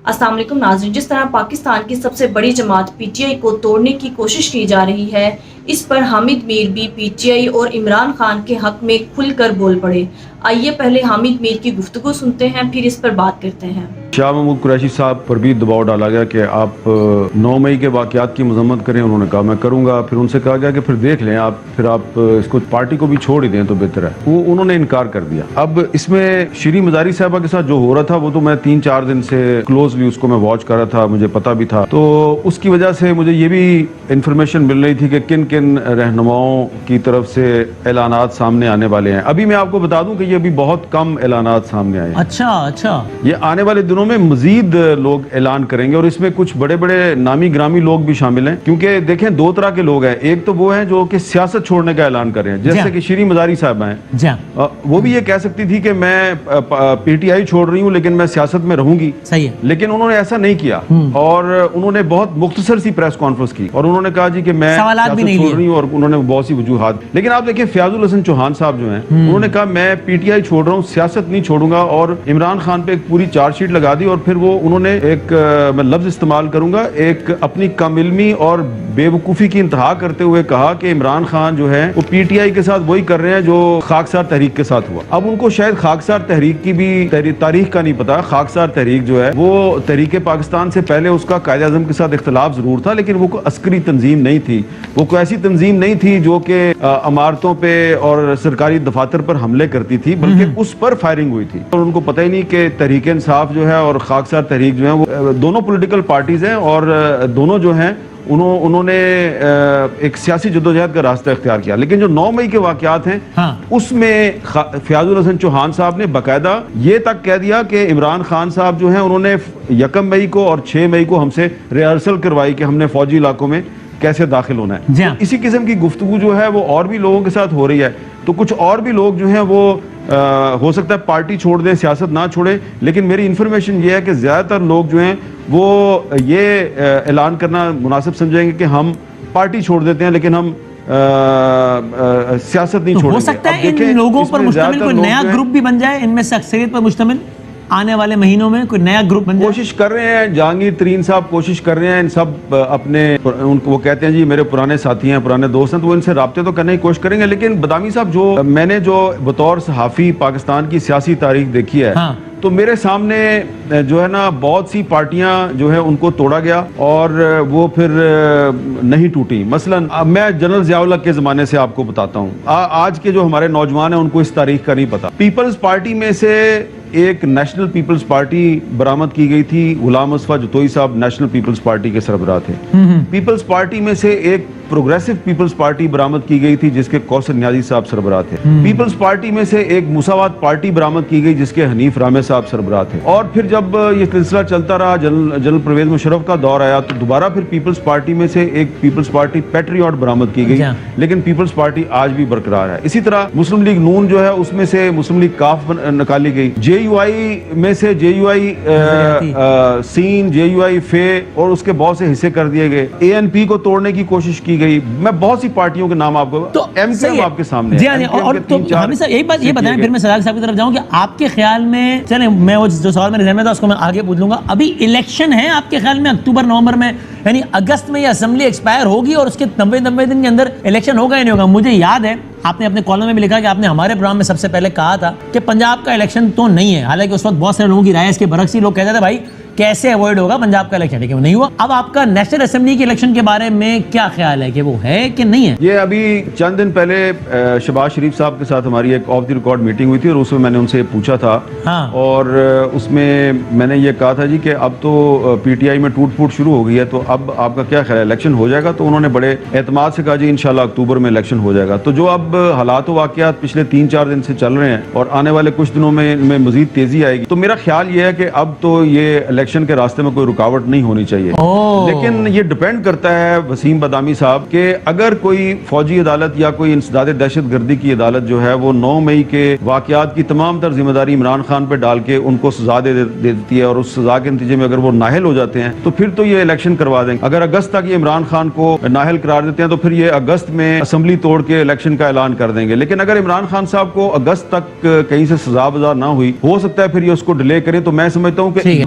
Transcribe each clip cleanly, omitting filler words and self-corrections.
अस्सलाम वालेकुम नाज़रीन, जिस तरह पाकिस्तान की सबसे बड़ी जमात पीटीआई को तोड़ने की कोशिश की जा रही है, इस पर हामिद मीर भी पीटीआई और इमरान खान के हक में खुलकर बोल पड़े। आइए पहले हामिद मीर की गुफ्तगू सुनते हैं, फिर इस पर बात करते हैं। शाह महमूद कुरैशी साहब पर भी दबाव डाला गया कि आप 9 मई के वाक़यात की मजम्मत करें। उन्होंने कहा मैं करूंगा। फिर उनसे कहा गया कि फिर देख लें आप, फिर आप इसको पार्टी को भी छोड़ ही दें तो बेहतर है। वो उन्होंने इनकार कर दिया। अब इसमें श्री मजारी साहबा के साथ जो हो रहा था वो तो मैं 3-4 दिन से क्लोजली उसको मैं वॉच कर रहा था, मुझे पता भी था। तो उसकी वजह से मुझे ये भी इंफॉर्मेशन मिल रही थी कि किन किन रहनुमाओं की तरफ से ऐलानात सामने आने वाले हैं। अभी मैं आपको बता दूं कि ये अभी बहुत कम ऐलानात सामने आए। अच्छा, ये आने वाले दिनों में मजीद लोग ऐलान करेंगे और इसमें कुछ बड़े बड़े नामी ग्रामी लोग भी शामिल हैं। क्योंकि देखें, दो तरह के लोग हैं। एक तो वो हैं जो कि सियासत छोड़ने का ऐलान कर रहे हैं, जैसे कि श्री मजारी साहब हैं। वो भी ये कह सकती थी कि मैं पीटीआई छोड़ रही हूँ लेकिन मैं सियासत में रहूंगी। सही है। लेकिन उन्होंने ऐसा नहीं किया और उन्होंने बहुत मुख्तसर सी प्रेस कॉन्फ्रेंस की और उन्होंने कहा जी कि मैं सियासत छोड़ रही हूँ और उन्होंने बहुत सी वजूहात। लेकिन आप देखिए, फयाजुल हसन चौहान साहब जो हैं, उन्होंने कहा मैं पीटीआई छोड़ रहा हूँ, सियासत नहीं छोड़ूंगा, और इमरान खान पे एक पूरी चार्जशीट लगा दी। और फिर वो उन्होंने एक मैं लफ्ज इस्तेमाल करूंगा, एक अपनी कमिल्मी और बेवकूफ़ी की इंतहा करते हुए कहा कि इमरान खान जो है वो पीटीआई के साथ वही कर रहे हैं जो खाकसार तहरीक के साथ हुआ। अब उनको शायद खाकसार तहरीक की भी तारीख का नहीं पता। खाकसार तहरीक जो है वो तहरीक पाकिस्तान से पहले उसका कायदे आज़म के साथ इख्तलाफ जरूर था, लेकिन वो कोई अस्करी तंजीम नहीं थी। वो कोई ऐसी तंजीम नहीं थी जो कि इमारतों पे और सरकारी दफातर पर हमले करती थी, बल्कि उस पर फायरिंग हुई थी। और उनको पता ही नहीं कि तहरीक इंसाफ जो है और खाकसार तहरीक जो है वो दोनों पॉलिटिकल पार्टीज हैं और दोनों जो हैं उन्होंने एक सियासी जद्दोजहद का रास्ता इख्तियार किया। लेकिन जो 9 मई के वाकयात हैं, उसमें फयाजुल हसन चौहान साहब ने बाकायदा ये तक कह दिया कि इमरान खान साहब जो हैं उन्होंने 1 मई को और 6 मई को हमसे रिहर्सल करवाई कि हमने फौजी इलाकों में कैसे दाखिल होना है। तो इसी किस्म की गुफ्तगू जो है वो और भी लोगों के साथ हो रही है। तो कुछ और भी लोग जो हैं वो हो सकता है पार्टी छोड़ दें, सियासत ना छोड़ें। लेकिन मेरी इन्फॉर्मेशन ये है कि ज़्यादातर लोग जो हैं वो ये ऐलान करना मुनासिब समझेंगे कि हम पार्टी छोड़ देते हैं लेकिन हम सियासत नहीं छोड़ेंगे। हो सकता है इन लोगों पर मुश्तमिल कोई नया ग्रुप भी बन जाए, इनमें से अक्सरियत पर मुश्तमिल आने वाले महीनों में कोई नया ग्रुप बन जाए। कोशिश कर रहे हैं, जहांगीर तरीन साहब कोशिश कर रहे हैं। इन सब अपने उनको वो कहते हैं जी मेरे पुराने साथी हैं, पुराने दोस्त हैं, तो वो इनसे राब्ते तो करने की कोशिश करेंगे। लेकिन बदामी साहब, जो मैंने जो बतौर सहाफ़ी पाकिस्तान की सियासी तारीख देखी है, तो मेरे सामने जो है ना बहुत सी पार्टियां जो है उनको तोड़ा गया और वो फिर नहीं टूटी। मसलन मैं जनरल ज़ियाउल हक के ज़माने से आपको बताता हूँ। आज के जो हमारे नौजवान हैं उनको इस तारीख का नहीं पता। पीपल्स पार्टी में से एक नेशनल पीपल्स पार्टी बरामद की गई थी। गुलाम मुस्तफा जतोई साहब नेशनल पीपल्स पार्टी के सरबराह थे। पीपल्स पार्टी में से एक प्रोग्रेसिव पीपल्स पार्टी बरामद की गई थी जिसके कौसर नियाजी साहब सरबराह थे। पीपल्स पार्टी में से एक मुसावात पार्टी बरामद की गई जिसके हनीफ रामे साहब सरबराह थे। और फिर जब ये सिलसिला चलता रहा, जनरल परवेज मुशर्रफ का दौर आया, तो दोबारा फिर पीपल्स पार्टी में से एक पीपल्स पार्टी पैट्रियट बरामद की गई। लेकिन पीपल्स पार्टी आज भी बरकरार है। इसी तरह मुस्लिम लीग नून जो है उसमें से मुस्लिम लीग काफ निकाली गई। JUI में से JUI सीन, JUI फे और उसके बहुत से हिस्से कर दिए गए। ANP को तोड़ने की कोशिश की गई। मैं बहुत सी पार्टियों के नाम आपको तो MKM आपके सामने है। और तो हमेशा यही बात ये बताएं, फिर मैं सलाह साहब की तरफ जाऊं कि आपके ख्याल में, चले मैं वो जो सवाल मेरे ज़हन में था उसको मैं आगे पूछ लूंगा। अभी इलेक्शन है आपके ख्याल में अक्टूबर नवंबर में, यानी अगस्त में ये असेंबली एक्सपायर होगी और उसके 90 दिन के अंदर इलेक्शन होगा या नहीं होगा? मुझे याद है आपने अपने कॉलम में भी लिखा कि आपने हमारे प्रोग्राम में सबसे पहले कहा था कि पंजाब का इलेक्शन तो नहीं है। हालांकि उस वक्त बहुत सारे लोगों की राय इसके बरक्स ही, लोग कहते थे भाई कैसे अवॉइड होगा पंजाब का इलेक्शन, लेकिन नहीं हुआ। अब आपका नेशनल असेंबली के इलेक्शन के बारे में क्या ख्याल है कि वो है कि नहीं है? ये अभी चंद दिन पहले शहबाज शरीफ साहब के साथ हमारी एक ऑफ द रिकॉर्ड मीटिंग हुई थी और उसमें मैंने उनसे पूछा था। और उसमें मैंने ये कहा था जी कि अब तो पीटीआई में टूट फूट शुरू हो गई है, तो अब आपका क्या ख्याल है, इलेक्शन हो जाएगा? तो उन्होंने बड़े एतमाद से कहा जी इंशाल्लाह अक्टूबर में इलेक्शन हो जाएगा। तो जो अब हालात वाकयात पिछले 3-4 दिन से चल रहे हैं और आने वाले कुछ दिनों में इनमें मजीद तेजी आएगी, तो मेरा ख्याल ये है कि अब तो ये इलेक्शन के रास्ते में कोई रुकावट नहीं होनी चाहिए। लेकिन ये डिपेंड करता है वसीम बदामी साहब के अगर कोई फौजी अदालत या कोई इंसदाद दहशतगर्दी की अदालत जो है वो 9 मई के वाकयात की तमाम तर जिम्मेदारी इमरान खान पे डाल के उनको सजा दे देती है और उस सजा के नतीजे में अगर वो नाहल हो जाते हैं तो फिर तो ये इलेक्शन करवा देंगे। अगर अगस्त तक ये इमरान खान को नाहल करार देते हैं तो फिर ये अगस्त में असेंबली तोड़ के इलेक्शन का ऐलान कर देंगे। लेकिन अगर इमरान खान साहब को अगस्त तक कहीं से सजा वजा ना हुई, हो सकता है फिर ये उसको डिले करें। तो मैं समझता हूँ कि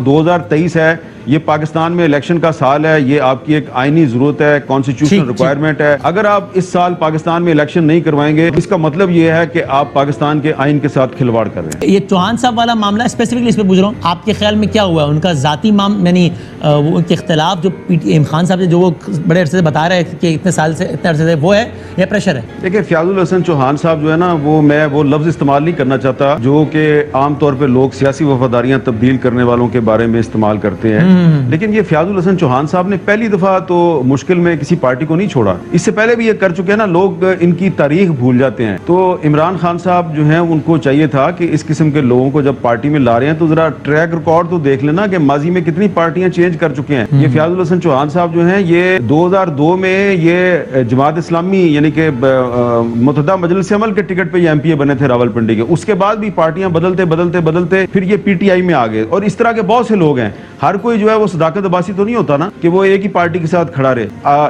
2023 है, ये पाकिस्तान में इलेक्शन का साल है, ये आपकी एक आईनी जरूरत है, कॉन्स्टिट्यूशनल रिक्वायरमेंट है। अगर आप इस साल पाकिस्तान में इलेक्शन नहीं करवाएंगे, इसका मतलब ये है कि आप पाकिस्तान के आइन के साथ खिलवाड़ कर रहे हैं। ये चौहान साहब वाला मामला स्पेसिफिकली इस पे पूछ रहा हूँ, आपके ख्याल में क्या हुआ? उनका जाती यानी वो उनके इख्तिलाफ जो इमरान खान साहब जो वो बड़े अरसे से बता रहे हैं कि इतने अरसे से वो है या प्रेशर है? देखिए, फयाजुल हसन चौहान साहब जो है ना, मैं वो लफ्ज इस्तेमाल नहीं करना चाहता जो कि आमतौर पर लोग सियासी वफादारियां तब्दील करने वालों के बारे में इस्तेमाल करते हैं, लेकिन ये फयाजुल हसन चौहान साहब ने पहली दफा तो मुश्किल में किसी पार्टी को नहीं छोड़ा। इससे पहले भी ये कर चुके हैं ना, लोग इनकी तारीख भूल जाते हैं। तो इमरान खान साहब जो हैं, उनको चाहिए था कि इस किस्म के लोगों को जब पार्टी में ला रहे हैं तो जरा ट्रैक रिकॉर्ड तो देख लेना कि माजी में कितनी पार्टियां चेंज कर चुके हैं। ये फयाजुल हसन चौहान साहब जो हैं, ये 2002 में ये जमात इस्लामी यानी कि मुत्तहदा मजलिस अमल के टिकट पे ये एमपीए बने थे रावलपिंडी के। उसके बाद भी पार्टियां बदलते फिर ये पीटीआई में आ गए। और इस तरह के बहुत से लोग हैं, हर कोई जो है वो सदाकत अब्बासी तो नहीं होता ना कि वो एक ही पार्टी के साथ खड़ा रहे।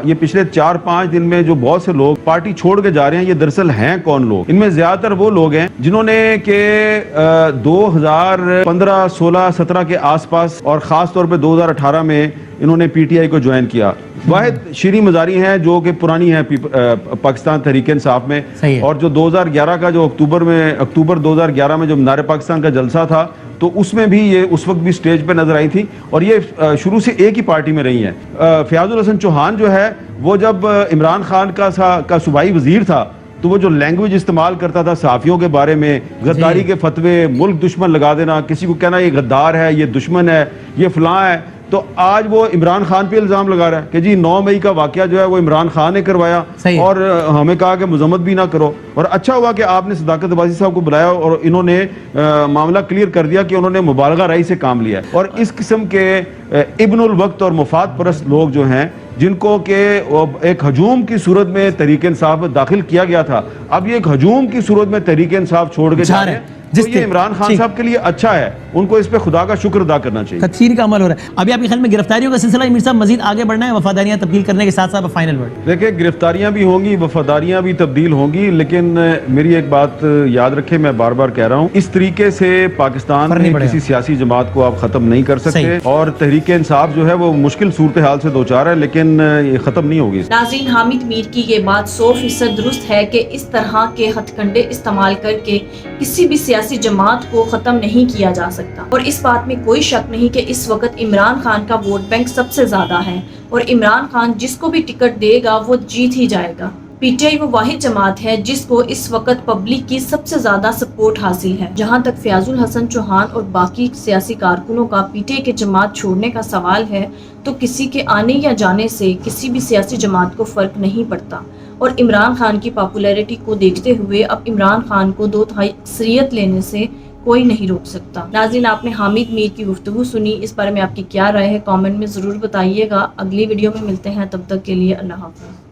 ये पिछले 4-5 दिन में जो बहुत से लोग पार्टी छोड़ के जा रहे हैं, ये दरअसल हैं कौन लोग? इनमें ज्यादातर वो लोग हैं जिन्होंने के 2015, 16, 17 के आसपास और खास तौर पे 2018 में इन्होंने पीटीआई को ज्वाइन किया। वाहिद शीरी मजारी हैं जो कि पुरानी है पाकिस्तान तहरीक-ए-इंसाफ में, और जो 2011 का जो अक्टूबर 2011 में जो मीनार पाकिस्तान का जलसा था, तो उसमें भी ये उस वक्त भी स्टेज पे नजर आई थी और ये शुरू से एक ही पार्टी में रही हैं। फयाजुल हसन चौहान जो है वो जब इमरान खान का सूबाई वजीर था, तो वो जो लैंग्वेज इस्तेमाल करता था सहाफ़ियों के बारे में, गद्दारी के फतवे, मुल्क दुश्मन लगा देना, किसी को कहना ये गद्दार है, ये दुश्मन है, ये फलां है, तो आज वो इमरान खान पे इल्जाम लगा रहा है कि जी 9 मई का वाकया जो है वो इमरान खान ने करवाया और हमें कहा कि मजम्मत भी ना करो। और अच्छा हुआ कि आपने सदाकत अब्बासी साहब को बुलाया और इन्होंने मामला क्लियर कर दिया कि उन्होंने मुबालगा राय से काम लिया है। और इस किस्म के इब्नुल वक्त और मुफाद परस्त लोग जो हैं, जिनको के एक हजूम की सूरत में तहरीक-ए-इंसाफ में दाखिल किया गया था, अब ये एक हजूम की सूरत में तहरीक-ए-इंसाफ छोड़ के जा रहे हैं, तो ये इमरान खान साहब के लिए अच्छा है, उनको इस पे खुदा का शुक्र अदा करना चाहिए। तकसीर का अमल हो रहा है। अभी आपके ख्याल में गिरफ्तारियों का सिलसिला मीर साहब मजीद आगे बढ़ना है, वफादारियां तब्दील करने के साथ साथ फाइनल वर्ड? देखिए, गिरफ्तारियां भी होंगी, वफादारियां भी तब्दील होंगी, लेकिन मेरी एक बात याद रखें, मैं बार बार कह रहा हूँ, इस तरीके से पाकिस्तान में किसी सियासी जमात को आप खत्म नहीं कर सकते। और तहरीक-ए-इंसाफ जो है वो मुश्किल सूरत हाल से दो चार है, लेकिन ये खत्म नहीं होगी। नाज़रीन, हामिद मीर की ये बात 100% दुरुस्त है कि इस तरह के हथकंडे इस्तेमाल करके किसी भी सियासी जमात को खत्म नहीं किया जा सकता। और इस बात में कोई शक नहीं कि इस वक्त इमरान खान का वोट बैंक सबसे ज्यादा है और इमरान खान जिसको भी टिकट देगा वो जीत ही जाएगा। पीटीआई वो वाहिद जमात है जिसको इस वक्त पब्लिक की सबसे ज्यादा सपोर्ट हासिल है। जहां तक फयाजुल हसन चौहान और बाकी सियासी कारकुनों का पीटीआई के जमात छोड़ने का सवाल है, तो किसी के आने या जाने से किसी भी सियासी जमात को फर्क नहीं पड़ता। और इमरान खान की पॉपुलैरिटी को देखते हुए अब इमरान खान को 2/3 अक्सरियत लेने से कोई नहीं रोक सकता। नाज़रीन, आपने हामिद मीर की गुफ्तगू सुनी, इस बारे में आपकी क्या राय है कमेंट में ज़रूर बताइएगा। अगली वीडियो में मिलते हैं, तब तक के लिए अल्लाह हाफ़िज़।